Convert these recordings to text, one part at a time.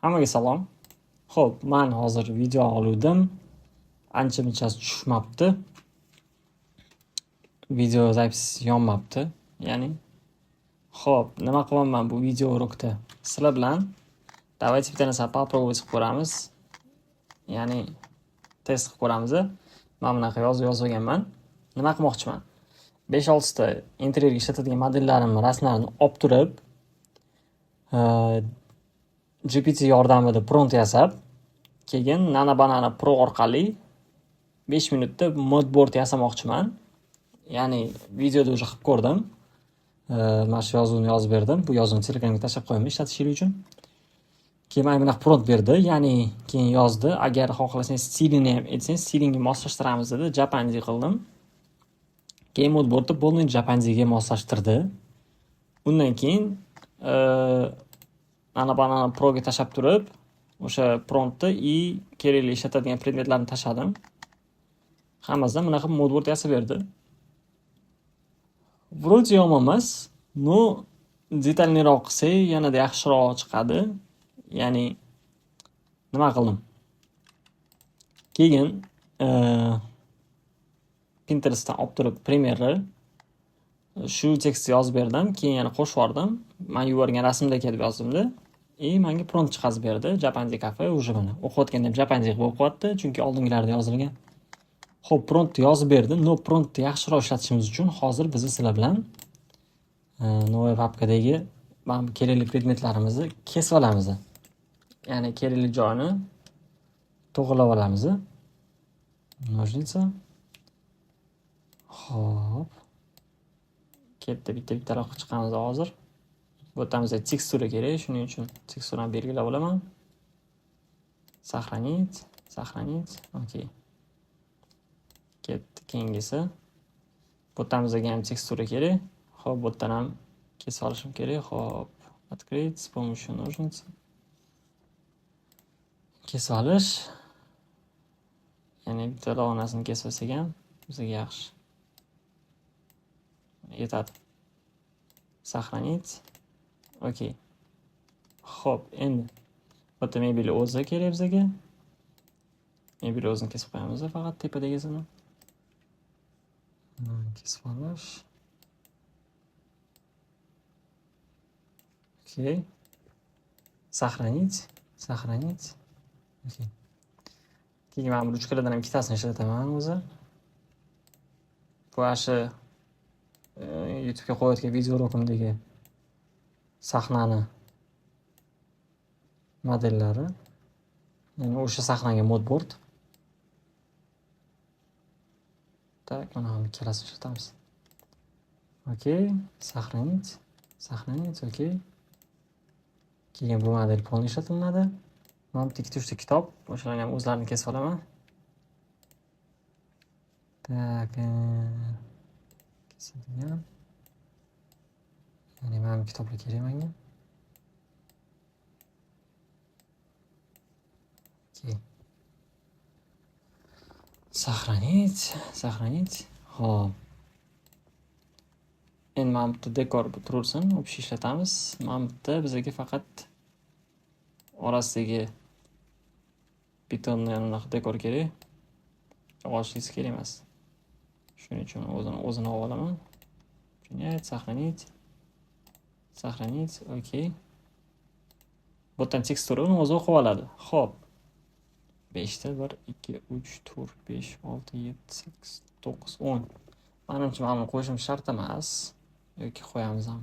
Hammaga salom. Xo'p, men hozir video oluvdim. Ancha-munchasi tushmabdi. Video zapis yonmabdi. Ya'ni xo'p, nima qilaman bu video urokda? Sizlar bilan давайте bitta narsa попробовать qilib ko'ramiz. Ya'ni test qilib ko'ramiz. Men bunaqa yozib olganman. Nima qilmoqchiman? 5-6 ta interyerga ishlatadigan modellarimni rasmlarini olib turib, GPT yordamida prompt yasab, keyin Nana Banana Pro orqali 5 minutda modboard yasamoqchiman. Ya'ni videoda уже qilib ko'rdim. Mana shu yozuvni yozib berdim. Bu yozuvni Telegramga tashlab qo'yaman ishlatishingiz uchun. Keyin mana bunaqa prompt berdi. Ya'ni keyin yozdi. Agar xohlasangiz stilini ham aytsangiz, stilingni moslashtiramiz dedi. Japanzi qildim. Keyin modboardni bo'ldi Japanziga moslashtirdi. Undan keyin Nana Banana Proga tashlab turib, o'sha promptni kerakli ishlatadigan predmetlarni tashladim. Hammasidan bunaqa modboard yasab berdi. Вроде yomon emas, но detalniroq qilsak yanada yaxshiroq chiqadi. Ya'ni nima qildim? Keyin Pinterestdan olib turib Premiere'ni shu tekstni yozib berdim, keyin yana qo'shib yubordim. Men yuborgan rasmdagi deb yozdim-da. Menga prompt chiqazib berdi. Japanzi kafe уже mana o'qiyotganda ham Japanzi qilib o'qiyapti, chunki oldingilarda yozilgan. Xo'p, prompt yozib berdi. No promptni yaxshiroq ishlatishimiz uchun hozir biz sizlar bilan Novoy papkadagi mana bu kerakli predmetlarimizni kesib olamiz. Ya'ni kerakli joyini to'g'rilab olamiz. Nojniца. Xo'p. Bitta-bittaroq chiqamiz hozir. Bu yerda tekstura kerak, shuning uchun teksturani belgilab olaman. Сохранить. Okey. Ketdi keyingisi. Bu yerda ham tekstura kerak. Xo'p, bu yerdan ham kesib olishim kerak. Xo'p, открыть с помощью ножниц. Kesib olish. Ya'ni bitta lavonasini kesib olsak ham bizga yaxshi. Yetadi. Сохранить. Okey. Xo'p, endi bu yerda mebel o'zi kerak bizga. Mebel o'zini kesib qo'yamiz faqat tepadagisini. Kesib olish. Okey. Сохранить. Okey. Keyin men bu ruchkalardan ham ikkitasini ishlataman o'zi. Bu ashi YouTube'ga qo'yayotgan video urokimdagi sahnani modellari. Ya'ni o'sha sahnaga modboard. Так, mana ham ikkalasini ishlatamiz. Okey, сохранить, okey. Keyin bu model polni ishlatiladi. Mana bu ikkita uchta kitob, o'shalarni ham o'zlarini kesib olaman. Tak, kesilgan. Ya'ni mana bu kitoblar kerak menga. Okey. Сохранить. Xo'p. Endi mana bu dekor tursin, общий ishlatamiz. Mana bu bizga faqat orasidagi betonni anaqa dekor kerak. Og'ochlisi kerak emas. Shuning uchun o'zini olib olaman. Принять, сохранить, okey. Bu yerdan teksturani o'zi o'qib oladi. Xo'p. 5 ta 1 2 3 4 5 6 7 8 9 10. Menimcha mana qo'yishim shart emas. Yoki qo'yamiz ham.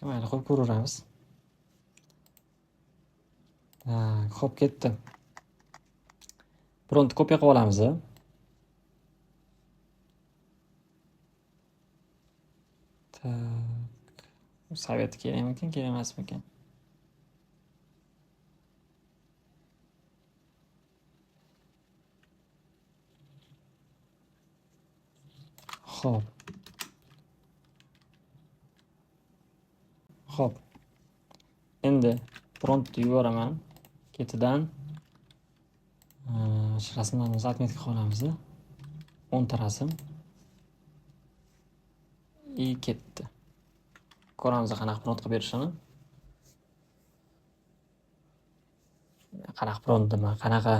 Mayli, qo'yib ko'ramiz. Xo'p, ketdi. Prompt kopiya qilib olamiz. Sovet kerakmikan, kerak emasmikan? Xo'p. Endi promptni yuboraman. Ketidan shu rasmlarni zatmetka qilib olamiz. 10 ta rasm. Ketdi. Ko'ramiz qanaqa prompt qilib berishini. qanaqa pront nima, qanaqa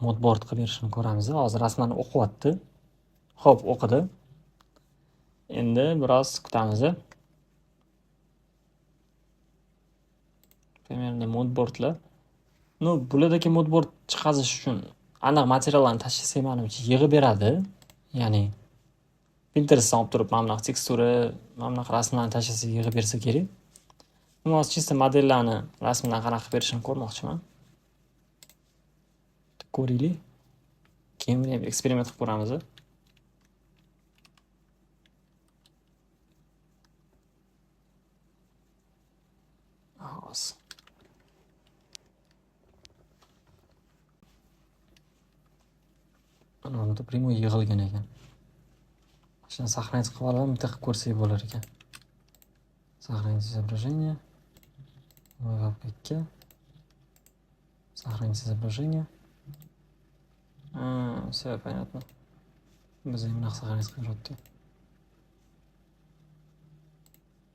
modboard qilib berishini ko'ramiz. Hozir rasmlarni o'qiyapti. Xo'p, o'qidi. Endi biroz kutamiz. Примерно modboardlar. Bulardagi modboard chiqazish uchun aniq materiallarni tashlasak, menimcha yig'ib beradi. Ya'ni Pinterestdan olib turib, mana bunaqa tekstura, mana bunaqa rasmlarni tashlasa yig'ib bersa kerak. Hozir chista modellarni rasmdan qanaqa qilib berishini ko'rmoqchiman. Ko'raylik. Keyin buni ham eksperiment qilib ko'ramiz. Hozir. Unda primo yig'ilgan ekan. Shuni сохранить qilib olib, bitta qilib ko'rsak bo'lar ekan. Сохранить изображение. Веб-пакетка. Сохранить изображение. Все понятно. Biz bunaqa сохранить qilyapti.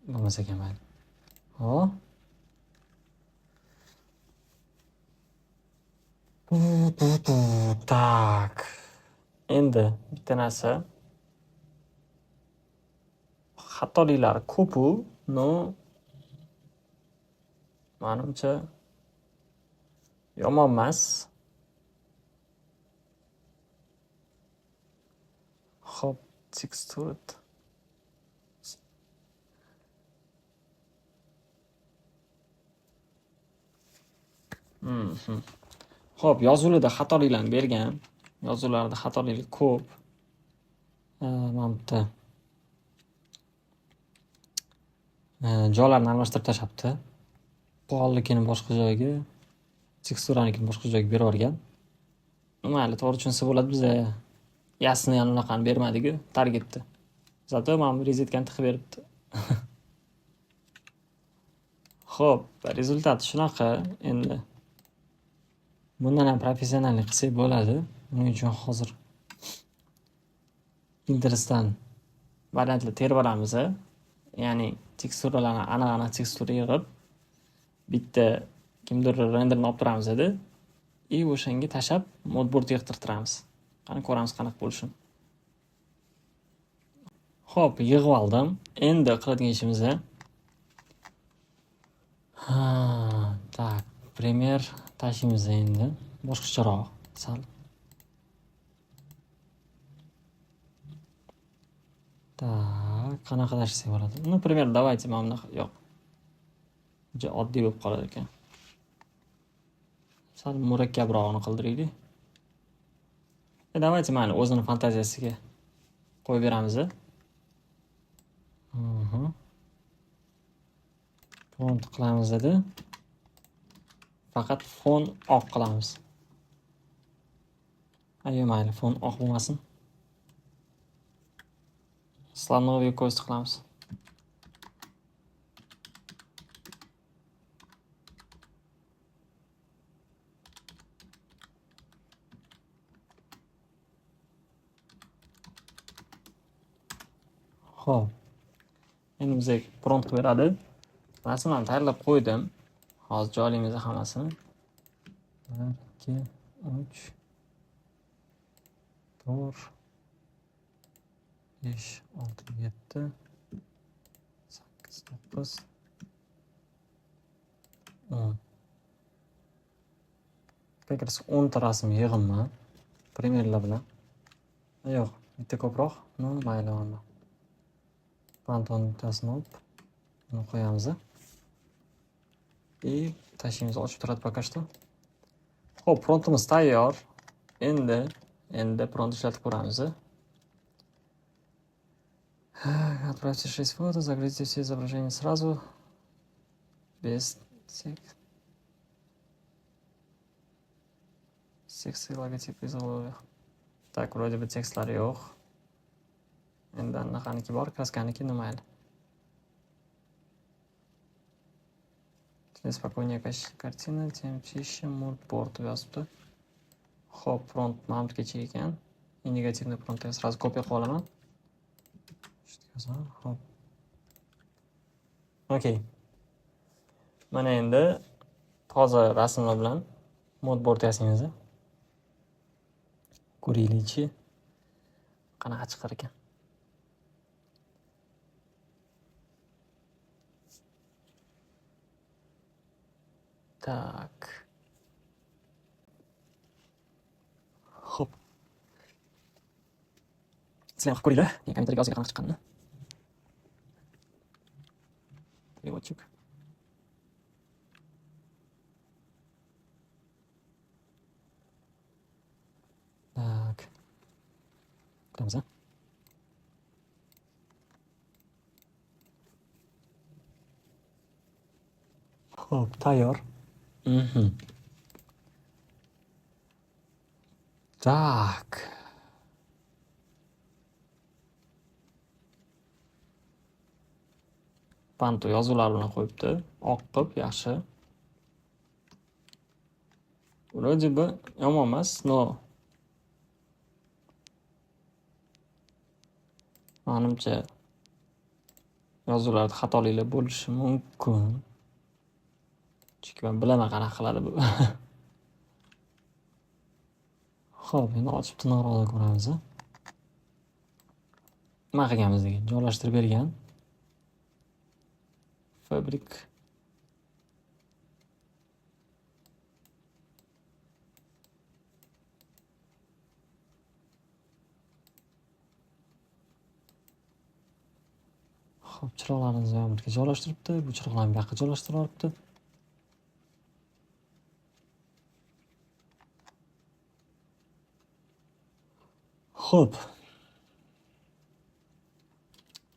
Bo'lmasa ham mayli. Hop. Tak. Endi bitta narsa. Xatoliklar ko'p-u, menimcha yomon emas. Xo'p, tekstura. Xo'p, yozuvlarda xatoliklarni bergan. Yozuvlarda xatoliklar ko'p. Mana bitta joylarni almashtirib tashlabdi. Polnikini boshqa joyga, teksturanikini boshqa joyga berib yuborgan. Mayli, to'g'ri tushunsa bo'ladi. Biz yasini ham unaqani bermadik-ku, targetni. Zato mana bu rezetkani tiqib beribdi. Xo'p, rezultati shunaqa. Endi bundan ham professionallik qilsak bo'ladi. Buning uchun hozir Pinterestdan variantlar terib olamiz. Ya'ni teksturalarni aniq tekstura yig'ib bitta kimdir renderni olib turamiz edi. O'shanga tashab modboard yig'tirtiramiz. Qani ko'ramiz qanaqa bo'lishini. Xo'p, yig'ib oldim. Endi qiladigan ishimiz tak, Premiere tashlaymiz endi. Boshqacharoq sal. Так, qanaqa tashlasak bo'ladi? Например, давайте mana bunaqa. Yo'q. Juda oddiy bo'lib qolar ekan. Sal murakkabroqni qildiraylik. Давайте mana o'zini fantaziyasiga qo'yib beramiz. Font qilamiz dedi. Faqat fon oq qilamiz. Mayli, fon oq bo'lmasin. Слоновый кость qilamiz. Xo'p. Endi bizga prompt qilib beradi. Rasmlarni tayyorlab qo'ydim. Hozir joylaymiz hammasini. 1 2 3 4 5 6 7 8 9 10. Tekrar 10 ta rasm yig'inman. Primerlar bilan. Yo'q, bitta ko'proq. Mayli onda. Pantone bittasini olib buni qo'yamiz. Tashlaymiz, ochib turadi пока что. Xo'p, prontimiz tayyor. Endi pront ishlatib ko'ramiz. Отправьте 6 фото, загрузите все изображения сразу, без секции логотипа изоловых. Так, вроде бы текстlar yo'q. Endi anaqaniki bor, kraskaniki mayli. Чем спокойнее качество картины, тем чище moodboard yozibdi. Xo'p, pront mana bu kecha ekan. Negativni prontga sразу kopiya qilib olaman. Xo'p. Okay. Mana endi toza rasmlar bilan modboard yasaymiz. Ko'raylikchi qanaqa chiqar ekan. Tak. Xo'p. Sizlar ham ko'ringlar, men kompyuterga yozgan qanaqa chiqqanini. Переводчик. Так. Kutamiz. Xo'p, tayyor. Tak. Panto yozuvlar bilan qo'yibdi. Oq qilib, yaxshi. Vроде бы yomon emas, no. Menimcha yozuvlarda xatoliklar bo'lishi mumkin. Chunki men bilaman qanaqa qiladi bu. Xo'p, endi ochib tiniqroq ko'ramiz. Nima qilganmizdek, joylashtirib bergan. Fabrik. Xo'p, chiroqlarimizni ham birga joylashtiribdi. Bu chiroqlarni bu yoqqa joylashtirib olibdi. Xo'p.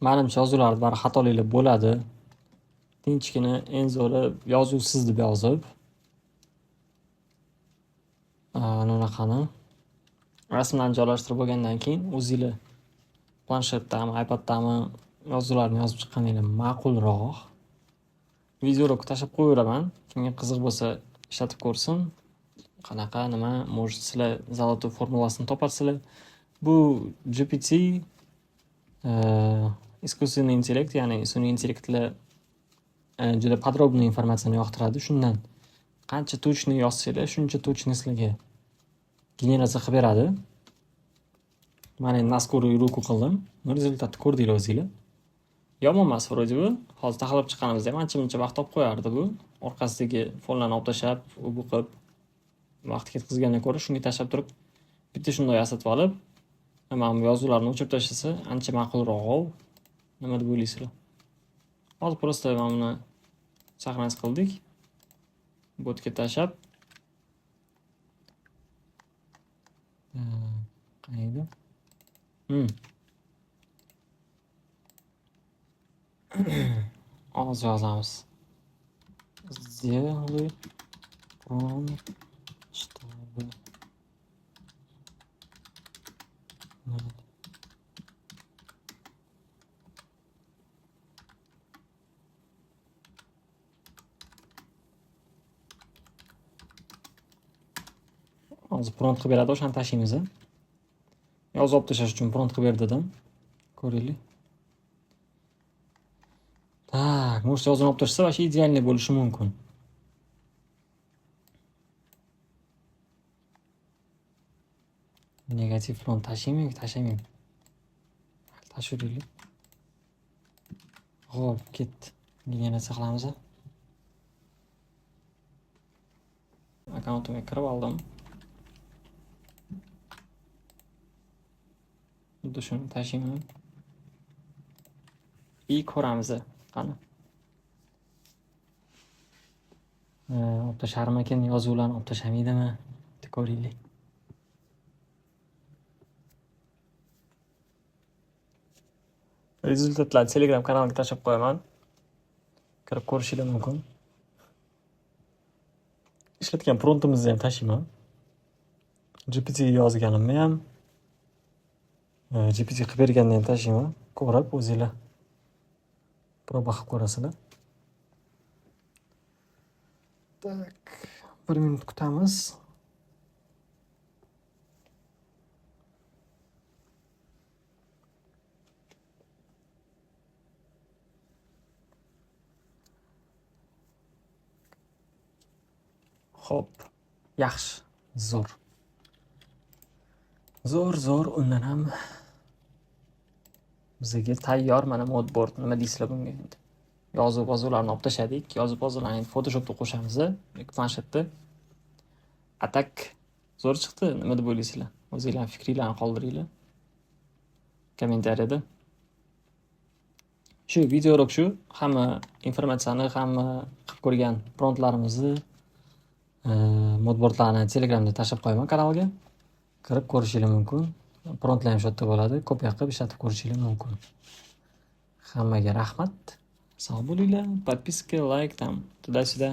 Menimcha yozuvlarda bari xatoliklar bo'ladi. Tinchgina eng zo'ri yozuvsiz deb yozib. Anaqani rasmlarni joylashtirib bo'lgandan keyin o'zinglar planshetdami, iPaddami yozuvlarni yozib chiqqaninglar ma'qulroq. Videorolik tashlab qo'yaveraman. Kimga qiziq bo'lsa ishlatib ko'rsin. Qanaqa, nima, может sizlar zalotoy formulasini toparsizlar. Bu GPT искусственный intellekt, ya'ni sun'iy intellektlar juda podrobniy informatsiyani yoqtiradi. Shundan qancha точный yozsanglar, shuncha точный sizlarga generatsiya qilib beradi. Mana endi наскорую ruku qildim. Rezultatni ko'rdinglar o'zinglar. Yomon emas vроде bu. Hozir taxlab chiqqanimizda ham ancha-muncha vaqt olib qo'yardi bu. Orqasidagi fonlarni olib tashlab, u bu qilib vaqt ketkazgandan ko'ra shunga tashlab turib, bitta shunday yasatib olib, mana bu yozuvlarni o'chirib tashlasa, ancha ma'qulroq. Nima deb o'ylaysizlar? Hozir просто mana buni saqlanib qildik. Botga tashlab qayda? Hozir yozamiz. Сделай промпт, чтобы hozir prompt qilib beradi, o'shani tashlaymiz. Yozib olib tashlash uchun prompt qilib ber dedim. Ko'ringlar. Tak, может yozuvni olib tashlasa, вообще idealniy bo'lishi mumkin. Negativ prompt tashlaymi? Tashlaylik. Xo'p, ketdi. Generatsiya qilamiz. Akkauntimga kirib oldim. Xuddi shuni tashlayman. Ko'ramiz. Qani. Olib tasharmikin, yozuvlarni olib tashlamaydimi? Ko'ringlar. Rezultatlarni Telegram kanaliga tashlab qo'yaman. Kirib ko'rishingiz mumkin. Ishlatgan promptimizni ham tashlayman. GPT ga yozganimni ham GPT qilib berganini ham tashlayman. Ko'rib o'zinglar proba qilib ko'rasizlar. Tak, 1 minut kutamiz. Xo'p. Yaxshi. Zo'r. Zo'r. Undan ham bizga tayyor mana modboard. Nima deysizlar bunga endi? Yozuv-yozuvlarni olib tashladik. Yozuv-yozuvlarni endi Photoshopda qo'shamiz, planshetda. Atak zo'r chiqdi. Nima deb o'ylaysizlar? O'zingizlarning fikringlarni qoldiringlar. Kommentariyada. Shu videorolik shu. Hamma informatsiyani, hamma qilib ko'rgan prontlarimizni, modboardlarni Telegramda tashlab qo'yaman kanalga. Kirib ko'rishingiz mumkin. Prontlar ham shu yerda bo'ladi. Kopiya qilib ishlatib ko'rishingiz mumkin. Hammaga rahmat. Sog' bo'linglar. Подписка, like там. Туда-сюда.